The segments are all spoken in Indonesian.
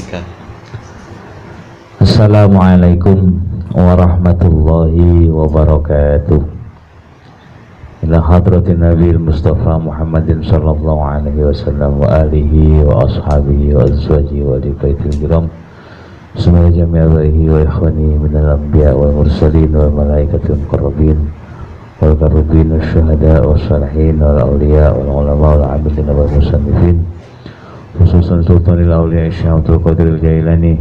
jelaskan. Assalamualaikum warahmatullahi wabarakatuh. Ila hadratin Nabi Mustafa Muhammadin sallallahu alaihi wasallam wa alihi wa ashabihi wa azwajihi wa li baitil kiram. Semua jami'a baihi wa ikhwani minal anbiya wal mursalin wal malaikatil muqarrabin wal karubin wal syuhada wal salihin wal awliya wal ulama wal abidin wal musannifin, khususan sultanil awliya Syekh Abdul Qadir Al-Jailani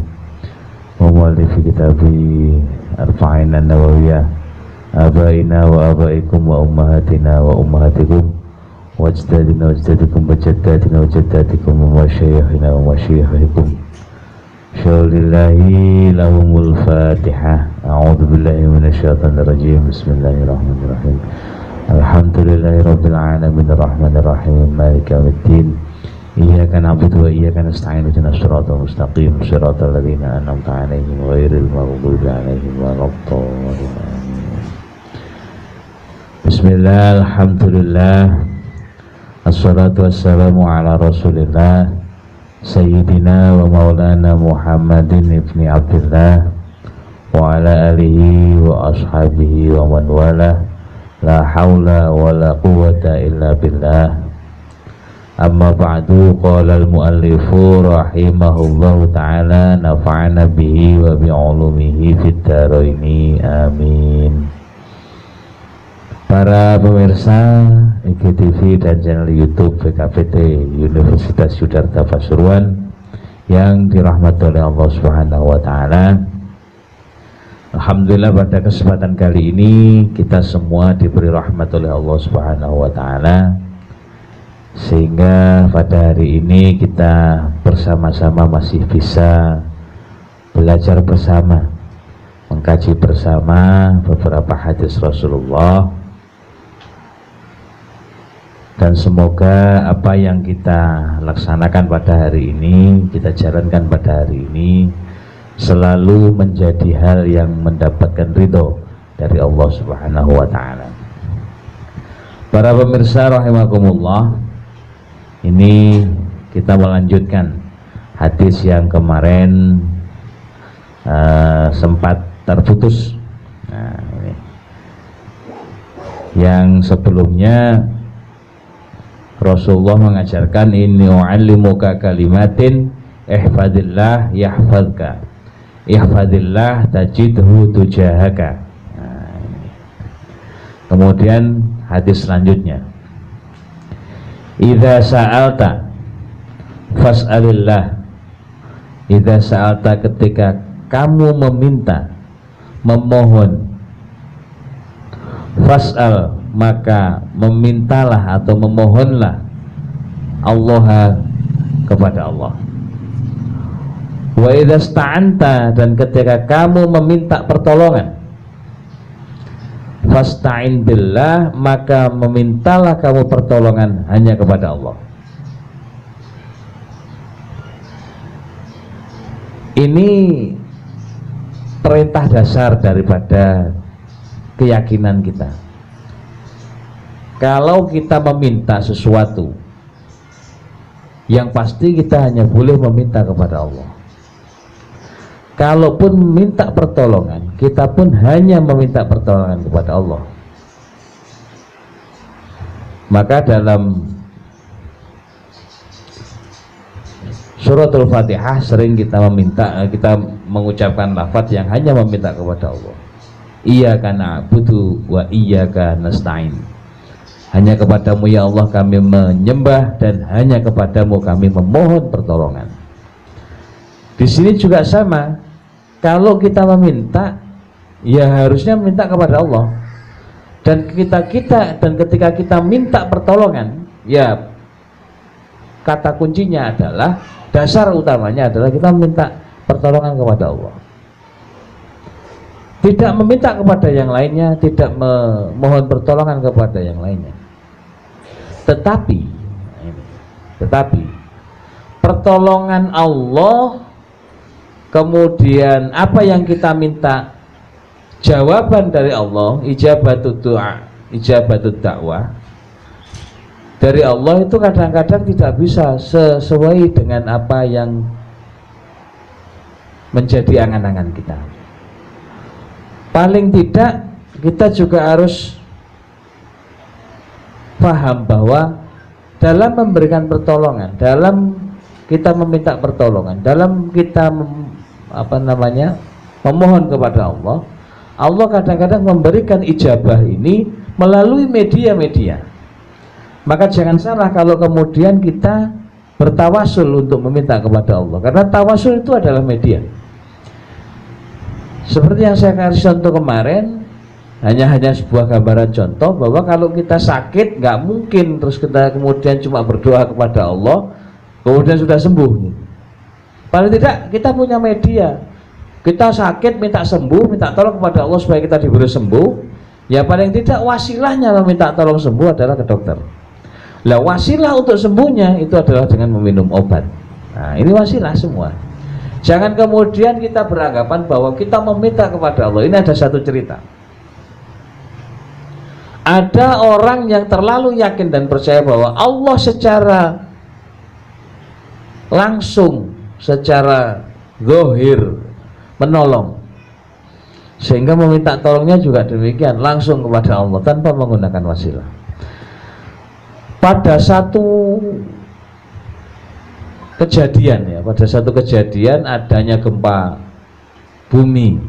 wa muallifi kitabi Arba'in an-Nawawiyah, abaina wa abaikum wa ummahatina wa ummahatikum wa ajdadina wa ajdadikum wa jaddatina wa jaddatikum wa masyayikhina wa masyayikhikum. Syaulillahi lahumul fatihah. A'udhu billahi minasyaitanir rajim. Bismillahirrahmanirrahim. Alhamdulillahi rabbil alamin arrahmanir rahim maliki yaumiddin. Iyyaka na'budu wa iyyaka nasta'in ihdinas siratal mustaqim siratal ladzina an'amta 'alaihim ghairil maghdubi 'alaihim waladdallin. Bismillah, alhamdulillah, assalatu wassalamu ala rasulillah Sayyidina wa maulana Muhammadin ibni Abdillah wa ala alihi wa ashabihi wa man wala, la hawla wa la quwwata illa billah. Amma ba'du, qala al-muallifu rahimahullahu ta'ala, nafa'ana bihi wa bi'ulumihi fid dharaini, amin. Para pemirsa IGTV dan channel YouTube PKPT Universitas Yudharta Pasuruan yang dirahmati oleh Allah Subhanahu wa taala. Alhamdulillah, pada kesempatan kali ini kita semua diberi rahmat oleh Allah Subhanahu wa taala, sehingga pada hari ini kita bersama-sama masih bisa belajar bersama, mengkaji bersama beberapa hadis Rasulullah. Dan semoga apa yang kita laksanakan pada hari ini, kita jalankan pada hari ini, selalu menjadi hal yang mendapatkan ridho dari Allah Subhanahu wa ta'ala. Para pemirsa rahimakumullah, ini kita melanjutkan hadis yang kemarin sempat terputus. Nah, ini. Yang sebelumnya Rasulullah mengajarkan, inni u'allimuka kalimatin ihfadillah yahfadka, ihfadillah tajidhu tujahaka. Nah, kemudian hadis selanjutnya, idza sa'alta fas'alillah, idza sa'alta, ketika kamu meminta, memohon, fas'al, maka memintalah atau memohonlah Allah kepada Allah. Wa idza sta'anta, dan ketika kamu meminta pertolongan, fasta'in billah, maka memintalah kamu pertolongan hanya kepada Allah. Ini perintah dasar daripada keyakinan kita. Kalau kita meminta sesuatu, yang pasti kita hanya boleh meminta kepada Allah. Kalaupun meminta pertolongan, kita pun hanya meminta pertolongan kepada Allah. Maka dalam suratul Fatihah sering kita mengucapkan lafaz yang hanya meminta kepada Allah. Iyyaka na'budu wa iyyaka nasta'in. Hanya kepadamu ya Allah kami menyembah, dan hanya kepadamu kami memohon pertolongan. Di sini juga sama. Kalau kita meminta, ya harusnya minta kepada Allah. Dan ketika kita minta pertolongan, ya kata kuncinya adalah, dasar utamanya adalah kita minta pertolongan kepada Allah. Tidak meminta kepada yang lainnya, tidak memohon pertolongan kepada yang lainnya. Tetapi pertolongan Allah, kemudian apa yang kita minta, jawaban dari Allah, ijabatud doa, ijabatud dakwah dari Allah itu kadang-kadang tidak bisa sesuai dengan apa yang menjadi angan-angan kita. Paling tidak kita juga harus paham bahwa dalam memberikan pertolongan, dalam kita meminta pertolongan, dalam kita memohon kepada Allah, Allah kadang-kadang memberikan ijabah ini melalui media-media. Maka jangan salah kalau kemudian kita bertawasul untuk meminta kepada Allah, karena tawasul itu adalah media. Seperti yang saya kasih contoh kemarin, hanya sebuah gambaran contoh bahwa kalau kita sakit nggak mungkin terus kita kemudian cuma berdoa kepada Allah kemudian sudah sembuh. Paling tidak kita punya media. Kita sakit minta sembuh, minta tolong kepada Allah supaya kita diberi sembuh. Ya paling tidak wasilahnya meminta tolong sembuh adalah ke dokter. Lah wasilah untuk sembuhnya itu adalah dengan meminum obat. Nah ini wasilah semua. Jangan kemudian kita beranggapan bahwa kita meminta kepada Allah. Ini ada satu cerita. Ada orang yang terlalu yakin dan percaya bahwa Allah secara langsung, secara zahir menolong, sehingga meminta tolongnya juga demikian langsung kepada Allah tanpa menggunakan wasilah. Pada satu kejadian adanya gempa bumi,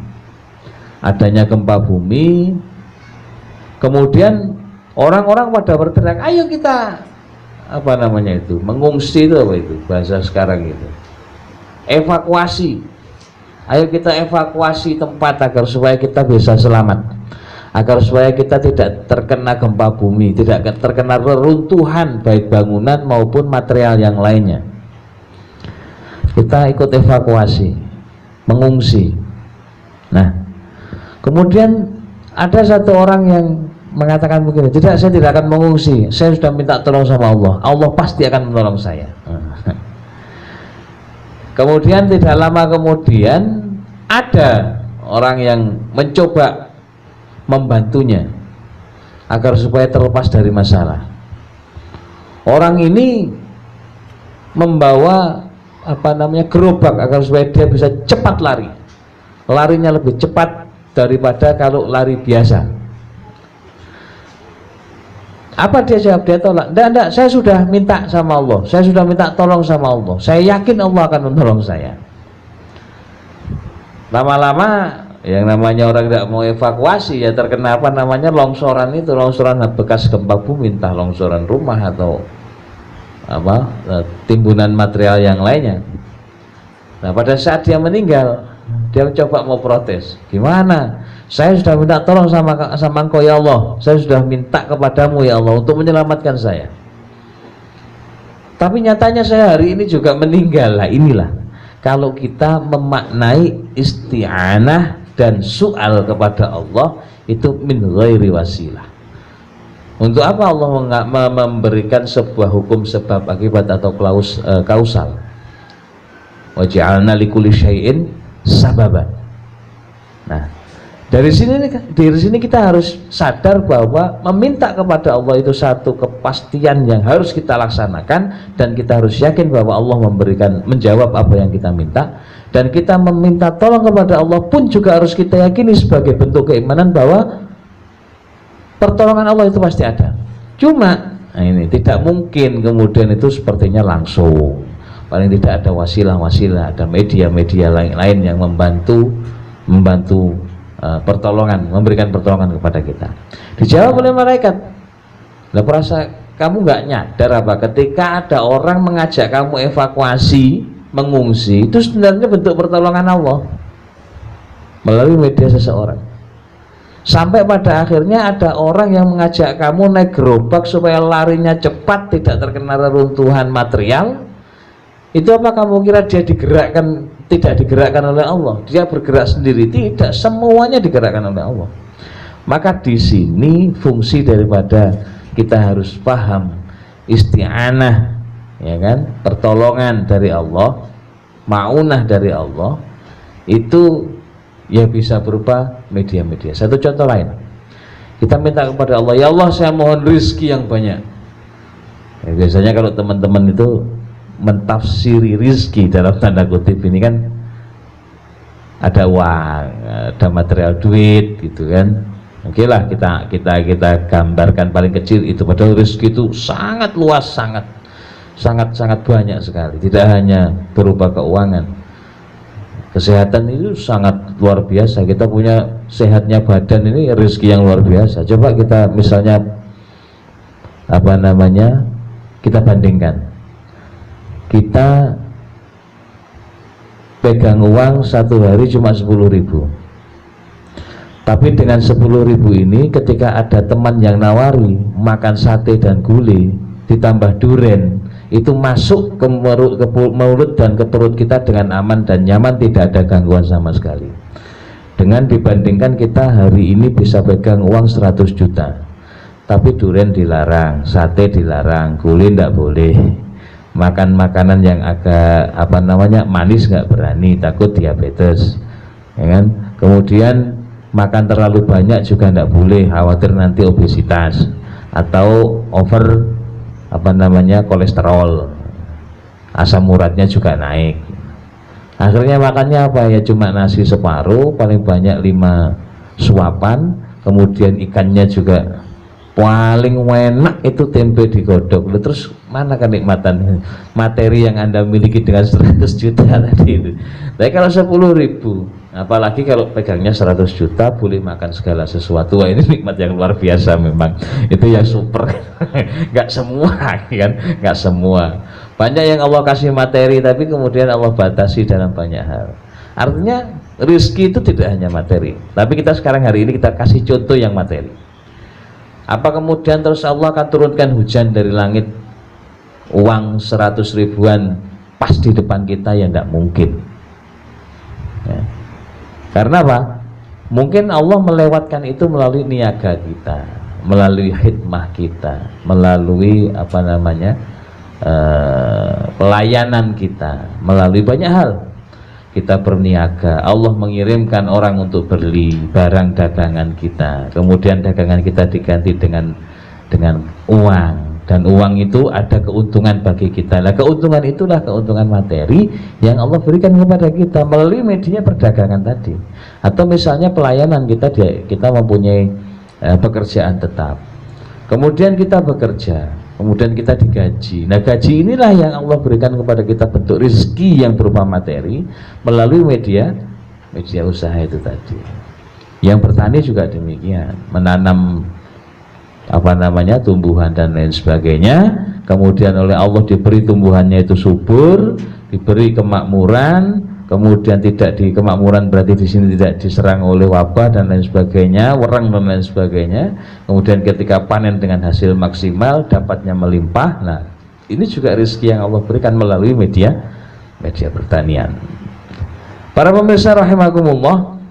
kemudian orang-orang pada berteriak, ayo kita mengungsi, itu bahasa sekarang itu, evakuasi, ayo kita evakuasi tempat agar supaya kita bisa selamat, agar supaya kita tidak terkena gempa bumi, tidak terkena reruntuhan baik bangunan maupun material yang lainnya. Kita ikut evakuasi, mengungsi. Nah, kemudian ada satu orang yang mengatakan begini, tidak, saya tidak akan mengungsi, saya sudah minta tolong sama Allah, Allah pasti akan menolong saya. Kemudian tidak lama kemudian ada orang yang mencoba membantunya agar supaya terlepas dari masalah. Orang ini membawa gerobak agar supaya dia bisa cepat lari, larinya lebih cepat daripada kalau lari biasa. Apa dia jawab? Dia tolak. Enggak, saya sudah minta sama Allah, saya sudah minta tolong sama Allah, saya yakin Allah akan menolong saya. Lama-lama yang namanya orang tidak mau evakuasi ya terkena longsoran itu, longsoran bekas gempa bumi, entah longsoran rumah atau timbunan material yang lainnya. Nah pada saat dia meninggal, dia mencoba mau protes, gimana? Saya sudah minta tolong sama Engkau ya Allah, saya sudah minta kepadamu ya Allah untuk menyelamatkan saya, tapi nyatanya saya hari ini juga meninggal. Lah inilah kalau kita memaknai isti'anah dan su'al kepada Allah itu min ghairi wasilah. Untuk apa Allah memberikan sebuah hukum sebab akibat atau kausal? Wa ja'alna likulli syai'in sababan. Nah, dari sini kita harus sadar bahwa meminta kepada Allah itu satu kepastian yang harus kita laksanakan, dan kita harus yakin bahwa Allah menjawab apa yang kita minta, dan kita meminta tolong kepada Allah pun juga harus kita yakini sebagai bentuk keimanan bahwa pertolongan Allah itu pasti ada. Cuma ini tidak mungkin kemudian itu sepertinya langsung, paling tidak ada wasilah-wasilah, ada media-media lain yang membantu pertolongan, memberikan pertolongan kepada kita. Dijawab oleh malaikat, lah perasa kamu nggak nyadar apa ketika ada orang mengajak kamu evakuasi, mengungsi, itu sebenarnya bentuk pertolongan Allah melalui media seseorang. Sampai pada akhirnya ada orang yang mengajak kamu naik gerobak supaya larinya cepat, tidak terkena reruntuhan material. Itu apa kamu kira dia digerakkan? Tidak digerakkan oleh Allah, dia bergerak sendiri? Tidak, semuanya digerakkan oleh Allah. Maka di sini fungsi daripada kita harus paham isti'anah, ya kan, pertolongan dari Allah, ma'unah dari Allah, itu ya bisa berupa media-media. Satu contoh lain, kita minta kepada Allah, ya Allah saya mohon rizki yang banyak. Ya, biasanya kalau teman-teman itu mentafsiri rizki dalam tanda kutip ini kan ada uang, ada material duit gitu kan. Oke lah, kita gambarkan paling kecil itu, padahal rezeki itu sangat luas, sangat banyak sekali, tidak hanya berupa keuangan. Kesehatan itu sangat luar biasa. Kita punya sehatnya badan, ini rezeki yang luar biasa. Coba kita misalnya kita bandingkan, kita pegang uang satu hari cuma 10.000, tapi dengan 10.000 ini ketika ada teman yang nawari makan sate dan gulai ditambah duren, itu masuk ke mulut dan ke perut kita dengan aman dan nyaman, tidak ada gangguan sama sekali. Dengan dibandingkan kita hari ini bisa pegang uang 100 juta, tapi duren dilarang, sate dilarang, gulai tidak boleh, makan makanan yang agak manis nggak berani, takut diabetes, ya kan? Kemudian makan terlalu banyak juga tidak boleh, khawatir nanti obesitas atau over kolesterol, asam uratnya juga naik. Akhirnya makannya apa ya, cuma nasi separuh, paling banyak 5 suapan, kemudian ikannya juga paling enak itu tempe digodok. Terus mana kenikmatan materi yang Anda miliki dengan 100 juta tadi itu? Tapi kalau 10.000, apalagi kalau pegangnya 100 juta boleh makan segala sesuatu, wah ini nikmat yang luar biasa memang. Itu yang super. Nggak semua kan, nggak semua. Banyak yang Allah kasih materi tapi kemudian Allah batasi dalam banyak hal. Artinya rezeki itu tidak hanya materi, tapi kita sekarang hari ini kita kasih contoh yang materi. Apa kemudian terus Allah akan turunkan hujan dari langit, uang 100 ribuan pas di depan kita? Ya tidak mungkin ya. Karena apa? Mungkin Allah melewatkan itu melalui niaga kita, melalui hikmah kita, melalui pelayanan kita, melalui banyak hal. Kita berniaga, Allah mengirimkan orang untuk beli barang dagangan kita, kemudian dagangan kita diganti dengan uang, dan uang itu ada keuntungan bagi kita. Nah, keuntungan itulah keuntungan materi yang Allah berikan kepada kita melalui media perdagangan tadi. Atau misalnya pelayanan kita mempunyai pekerjaan tetap, kemudian kita bekerja, kemudian kita digaji. Nah, gaji inilah yang Allah berikan kepada kita bentuk rezeki yang berupa materi melalui media usaha itu tadi. Yang bertani juga demikian, menanam tumbuhan dan lain sebagainya, kemudian oleh Allah diberi tumbuhannya itu subur, diberi kemakmuran, kemudian tidak di kemakmuran berarti di sini tidak diserang oleh wabah dan lain sebagainya, wereng dan lain sebagainya. Kemudian ketika panen dengan hasil maksimal, dapatnya melimpah. Nah, ini juga rezeki yang Allah berikan melalui media pertanian. Para pemirsa rahimakumullah,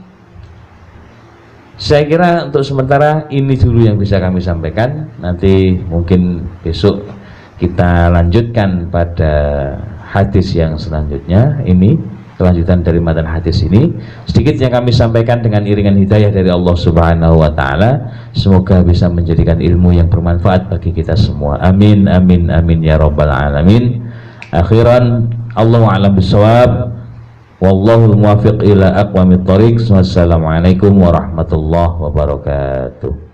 saya kira untuk sementara ini dulu yang bisa kami sampaikan. Nanti mungkin besok kita lanjutkan pada hadis yang selanjutnya. Ini kelanjutan dari matan hadis ini. Sedikit yang kami sampaikan dengan iringan hidayah dari Allah Subhanahu wa taala. Semoga bisa menjadikan ilmu yang bermanfaat bagi kita semua. Amin amin amin ya rabbal alamin. Akhiran, Allahu a'lam bishawab. Wallahul muwaffiq ila aqwamit thoriq. Wassalamualaikum warahmatullahi wabarakatuh.